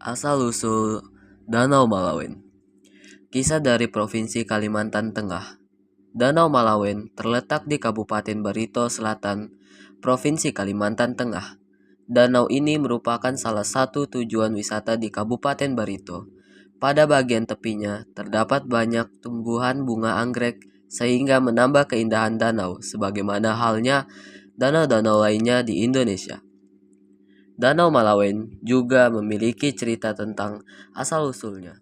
Asal-usul Danau Malawen. Kisah dari Provinsi Kalimantan Tengah. Danau Malawen terletak di Kabupaten Barito Selatan, Provinsi Kalimantan Tengah. Danau ini merupakan salah satu tujuan wisata di Kabupaten Barito. Pada bagian tepinya terdapat banyak tumbuhan bunga anggrek sehingga menambah keindahan danau sebagaimana halnya danau-danau lainnya di Indonesia. Danau Malawen juga memiliki cerita tentang asal-usulnya.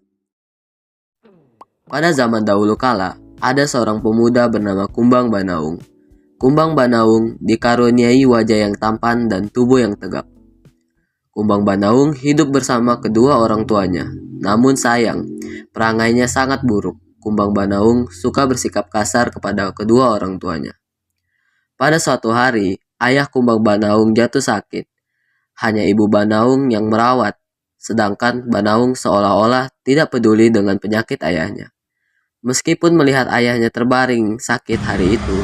Pada zaman dahulu kala, ada seorang pemuda bernama Kumbang Banaung. Kumbang Banaung dikaruniai wajah yang tampan dan tubuh yang tegap. Kumbang Banaung hidup bersama kedua orang tuanya. Namun sayang, perangainya sangat buruk. Kumbang Banaung suka bersikap kasar kepada kedua orang tuanya. Pada suatu hari, ayah Kumbang Banaung jatuh sakit. Hanya ibu Banaung yang merawat, sedangkan Banaung seolah-olah tidak peduli dengan penyakit ayahnya. Meskipun melihat ayahnya terbaring sakit hari itu,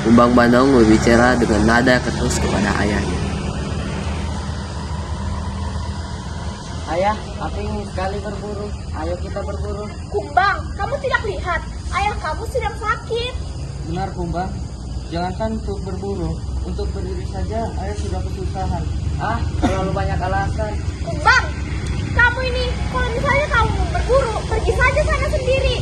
Kumbang Banaung berbicara dengan nada ketus kepada ayahnya. Ayah, aku ingin sekali berburu. Ayo kita berburu. Kumbang, kamu tidak lihat ayah kamu sedang sakit. Benar, Kumbang. Jangankan untuk berburu, untuk berdiri saja ayah sudah kesusahan. Terlalu banyak alasan. Kumbang, kamu ini kalau misalnya kamu mau berburu, pergi saja sana sendiri.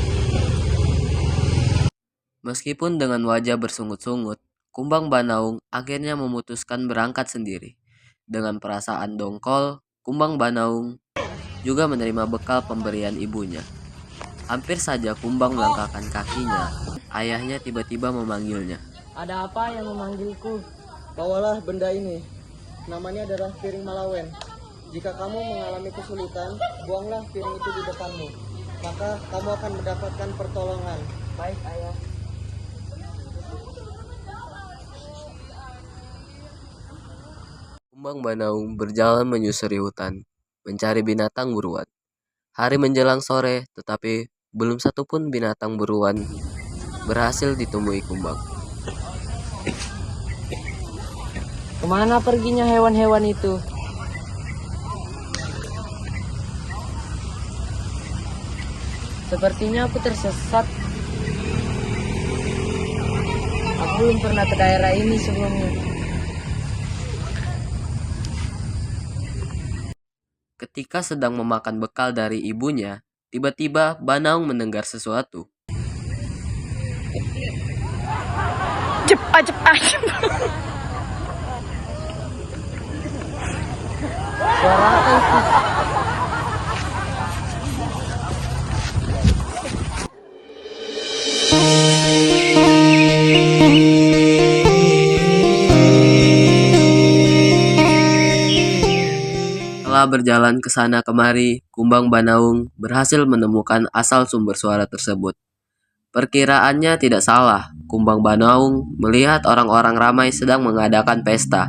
Meskipun dengan wajah bersungut-sungut, Kumbang Banaung akhirnya memutuskan berangkat sendiri. Dengan perasaan dongkol, Kumbang Banaung juga menerima bekal pemberian ibunya. Hampir saja Kumbang melangkahkan kakinya, ayahnya tiba-tiba memanggilnya. Ada apa yang memanggilku? Bawalah benda ini. Namanya adalah piring Malawen. Jika kamu mengalami kesulitan, buanglah piring itu di depanmu. Maka kamu akan mendapatkan pertolongan. Baik, ayah. Kumbang Banaung berjalan menyusuri hutan, mencari binatang buruan. Hari menjelang sore, tetapi belum satupun binatang buruan berhasil ditemui Kumbang. Kemana perginya hewan-hewan itu? Sepertinya aku tersesat. Aku belum pernah ke daerah ini sebelumnya. Ketika sedang memakan bekal dari ibunya, tiba-tiba Banaung mendengar sesuatu. Cepat. Suara apa itu? Setelah berjalan ke sana kemari, Kumbang Banaung berhasil menemukan asal sumber suara tersebut. Perkiraannya tidak salah, Kumbang Banaung melihat orang-orang ramai sedang mengadakan pesta.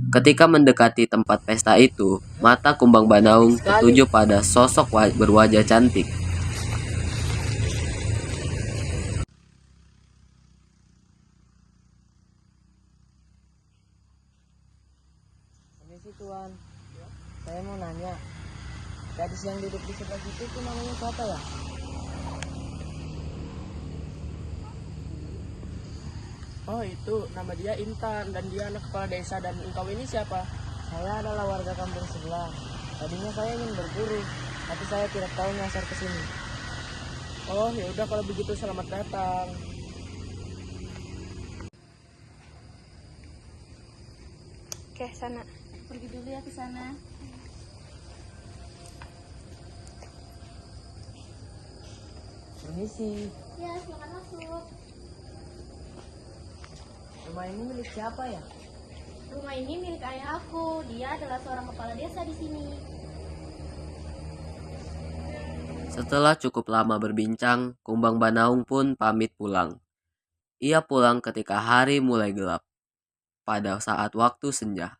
Ketika mendekati tempat pesta itu, mata Kumbang Banaung tertuju pada sosok berwajah cantik. Permisi Tuan, saya mau nanya, gadis yang duduk di sebelah situ itu namanya siapa ya? Oh itu, nama dia Intan dan dia anak kepala desa. Dan engkau ini siapa? Saya adalah warga kampung sebelah. Tadinya saya ingin berburu, tapi saya tidak tahu nyasar ke sini. Oh ya udah kalau begitu selamat datang. Oke, sana. Pergi dulu ya ke sana. Permisi, Ya, silakan masuk. rumah ini milik siapa ya? Rumah ini milik ayah aku. Dia adalah seorang kepala desa di sini. Setelah cukup lama berbincang, Kumbang Banaung pun pamit pulang. Ia pulang ketika hari mulai gelap, pada saat waktu senja.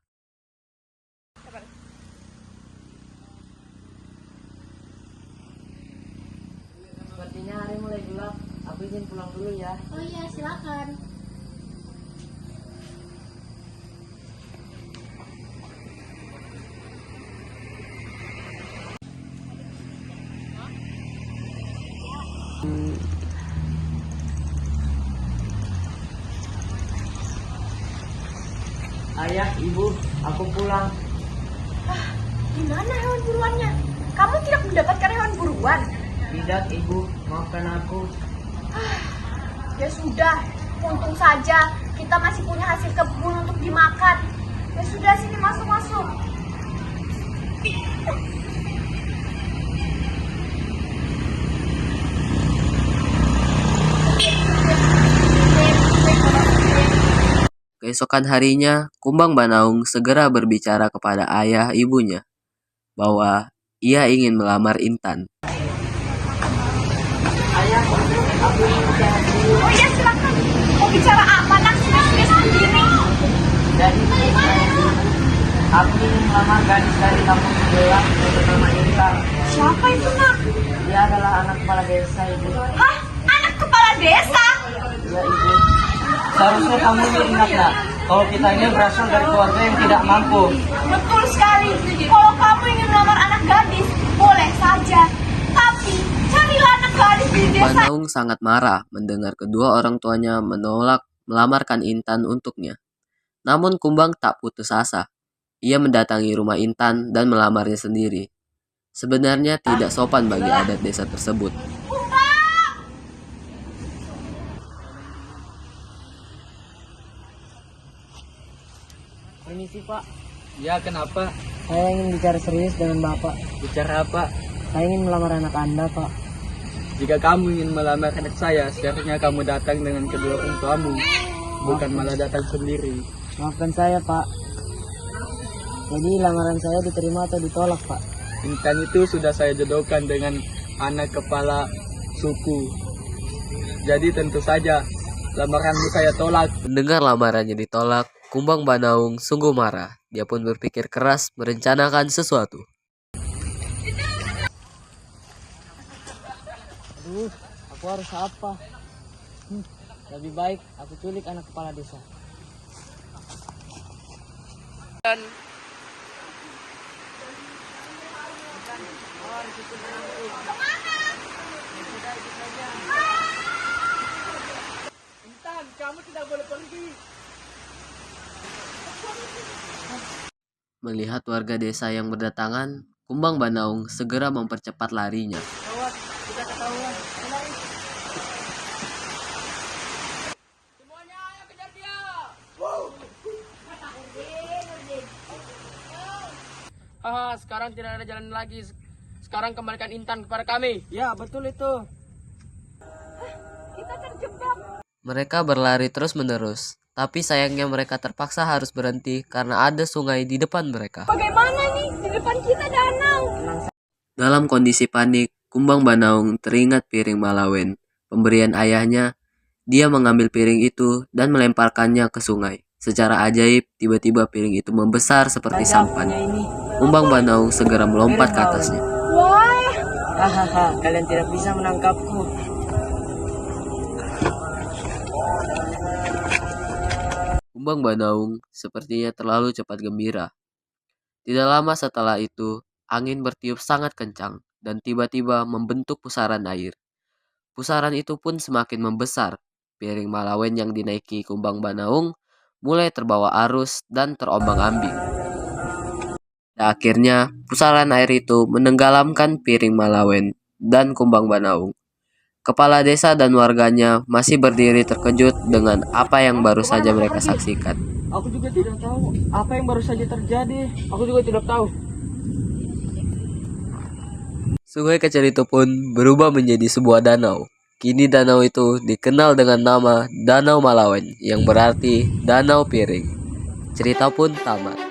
Sepertinya hari mulai gelap. Aku izin pulang dulu ya. Oh iya, silakan. Ayah, ibu, aku pulang. Gimana hewan buruannya? Kamu tidak mendapatkan hewan buruan? Tidak, ibu, maafkan aku. Ya sudah, untung saja kita masih punya hasil kebun untuk dimakan. Ya sudah, sini masuk-masuk. Keesokan harinya, Kumbang Banaung segera berbicara kepada ayah ibunya bahwa ia ingin melamar Intan. Ayah, aku ingin bicara dulu. Oh iya, silakan. Mau bicara apa? Nak sudah sendiri. Jadi, aku ingin melamar gadis dari kampung sebelah yang bernama Intan. Siapa itu, Nak? Dia adalah anak kepala desa, ibu. Hah? Anak kepala desa? Ya, ibu. Seharusnya kamu ini ingat, nak, kalau kita ini berasal dari keluarga yang tidak mampu. Betul sekali. Kalau kamu ingin melamar anak gadis, boleh saja. Tapi carilah anak gadis di desa. Banaung sangat marah mendengar kedua orang tuanya menolak melamarkan Intan untuknya. Namun Kumbang tak putus asa. Ia mendatangi rumah Intan dan melamarnya sendiri. Sebenarnya tidak sopan bagi adat desa tersebut. Permisi, Pak. Ya, kenapa? Saya ingin bicara serius dengan Bapak. Bicara apa? Saya ingin melamar anak Anda, Pak. Jika kamu ingin melamar anak saya, seharusnya kamu datang dengan kedua orang tuamu, bukan malah datang sendiri. Maafkan saya, Pak. Jadi lamaran saya diterima atau ditolak, Pak? Intan itu sudah saya jodohkan dengan anak kepala suku. Jadi tentu saja lamaranmu saya tolak. Mendengar lamarannya ditolak, Kumbang Banaung sungguh marah. Dia pun berpikir keras merencanakan sesuatu. Aduh, aku harus apa? Lebih baik aku culik anak kepala desa. Intan, kamu tidak boleh pergi. Melihat warga desa yang berdatangan, Kumbang Banaung segera mempercepat larinya. Awas, kita ketahuan. Semuanya ayo kejar dia. Haha, sekarang tidak ada jalan lagi. Sekarang kembalikan Intan kepada kami. Ya, betul itu. Kita terjebak. Mereka berlari terus-menerus, tapi sayangnya mereka terpaksa harus berhenti karena ada sungai di depan mereka. Bagaimana nih? Di depan kita danau. Dalam kondisi panik, Kumbang Banaung teringat piring Malawen, pemberian ayahnya. Dia mengambil piring itu dan melemparkannya ke sungai. Secara ajaib, tiba-tiba piring itu membesar seperti sampan. Kumbang Banaung segera melompat ke atasnya. Wah, Hahaha, kalian tidak bisa menangkapku. Kumbang Banaung sepertinya terlalu cepat gembira. Tidak lama setelah itu, angin bertiup sangat kencang dan tiba-tiba membentuk pusaran air. Pusaran itu pun semakin membesar. Piring Malawen yang dinaiki Kumbang Banaung mulai terbawa arus dan terombang-ambing. Dan akhirnya, pusaran air itu menenggelamkan piring Malawen dan Kumbang Banaung. Kepala desa dan warganya masih berdiri terkejut dengan apa yang baru saja mereka saksikan. Aku juga tidak tahu apa yang baru saja terjadi. Aku juga tidak tahu. Sungai kecil itu pun berubah menjadi sebuah danau. Kini danau itu dikenal dengan nama Danau Malawen yang berarti Danau Piring. Cerita pun tamat.